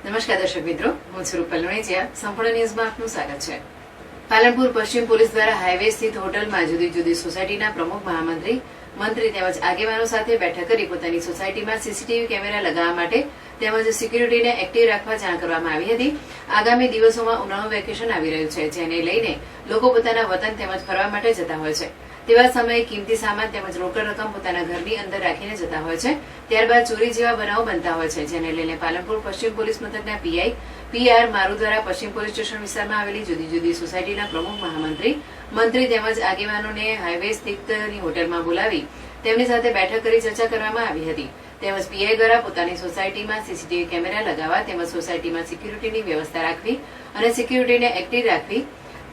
નમસ્કાર દર્શક મિત્રો, હું છું રૂપલ લુણીચિયા. સંપૂર્ણ ન્યૂઝમાં આપનું સ્વાગત છે. પાલનપુર પશ્ચિમ પોલીસ દ્વારા હાઈવે સ્થિત હોટલમાં જુદી જુદી સોસાયટીના પ્રમુખ, મહામંત્રી, મંત્રી તેમજ આગેવાનો સાથે બેઠક કરી પોતાની સોસાયટીમાં સીસીટીવી કેમેરા લગાવવા માટે તેમજ સિક્યુરિટીને એક્ટિવ રાખવા જાણ કરવામાં આવી હતી. આગામી દિવસોમાં ઉનાળુ વેકેશન આવી રહ્યું છે, જેને લઈને લોકો પોતાના વતન તેમજ ફરવા માટે જતા હોય છે. તેવા સમયે કિંમતી સામાન તેમજ રોકડ રકમ પોતાના ઘરની અંદર રાખીને જતા હોય છે. ત્યારબાદ ચોરી જેવા બનાવો બનતા હોય છે, જેને લઈને પાલનપુર પશ્ચિમ પોલીસ મથકના પીઆઈ PR મારુ દ્વારા પશ્ચિમ પોલીસ સ્ટેશન વિસ્તારમાં આવેલી જુદી જુદી સોસાયટીના પ્રમુખ, મહામંત્રી, મંત્રી તેમજ આગેવાનોને હાઈવે સ્થિતની હોટલમાં બોલાવી તેમની સાથે બેઠક કરી ચર્ચા કરવામાં આવી હતી. તેમજ પીઆઈ દ્વારા પોતાની સોસાયટીમાં સીસીટીવી કેમેરા લગાવવા તેમજ સોસાયટીમાં સિક્યુરિટીની વ્યવસ્થા રાખવી અને સિક્યુરિટીને એક્ટિવ રાખવી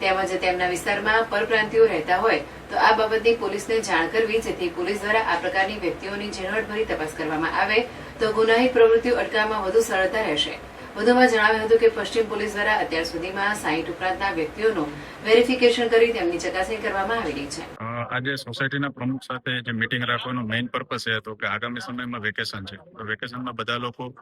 તેમજ તેમના વિસ્તારમાં પરપ્રાંતિયો રહેતા હોય તો આ બાબતની પોલીસને જાણ કરવી, જેથી પોલીસ દ્વારા આ પ્રકારની વ્યક્તિઓની ઝીણવટભરી તપાસ કરવામાં આવે તો ગુનાહિત પ્રવૃત્તિઓ અટકાવવામાં વધુ સરળતા રહેશે. વધુમાં જણાવ્યું હતું કે પશ્ચિમ પોલીસ દ્વારા અત્યાર સુધીમાં 60 ઉપરાંતના વ્યક્તિઓનું વેરિફિકેશન કરી તેમની ચકાસણી કરવામાં આવેલી છે. આજે સોસાયટીના પ્રમુખ સાથે જે મીટિંગ રાખવાનો મેઇન પર્પસ એ હતો કે આગામી સમયમાં વેકેશન છે, તો વેકેશનમાં બધા લોકો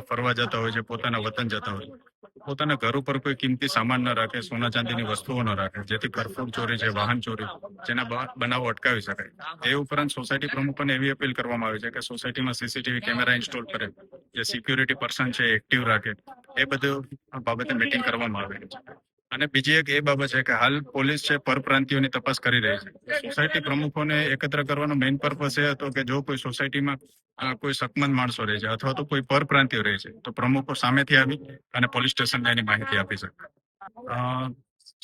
ફરવા જતા હોય છે, પોતાના વતન જતા હોય છે. પોતાના ઘર ઉપર કોઈ કિંમતી સામાન ન રાખે, સોના ચાંદીની વસ્તુઓ ન રાખે, જેથી ઘરફોડ ચોરી છે, વાહન ચોરી, જેના બનાવો અટકાવી શકાય. એ ઉપરાંત સોસાયટી પ્રમુખોને એવી અપીલ કરવામાં આવી છે કે સોસાયટીમાં સીસીટીવી કેમેરા ઇન્સ્ટોલ કરે, જે સિક્યુરિટી પર્સન છે એક્ટિવ રાખે, એ બધું બાબતે મીટિંગ કરવામાં આવેલી છે. અને બીજી એક એ બાબત છે કે હાલ પોલીસ છે પરપ્રાંતિયોની તપાસ કરી રહી છે. સોસાયટી પ્રમુખોને એકત્ર કરવાનો મેઇન પર્પસ એ હતો કે જો કોઈ સોસાયટીમાં કોઈ શકમંદ માણસો રહે છે અથવા તો કોઈ પરપ્રાંતિયો રહે છે તો પ્રમુખો સામેથી આવી અને પોલીસ સ્ટેશનને એની માહિતી આપી શકે.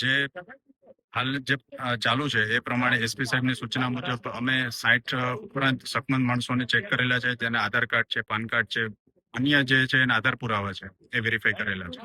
જે હાલ જે ચાલુ છે એ પ્રમાણે SP સાહેબની સૂચના મુજબ અમે 60 ઉપરાંત શકમંદ માણસોને ચેક કરેલા છે, જેના આધાર કાર્ડ છે, પાન કાર્ડ છે, અન્ય જે છે એના આધાર પુરાવા છે એ વેરીફાઈ કરેલા છે.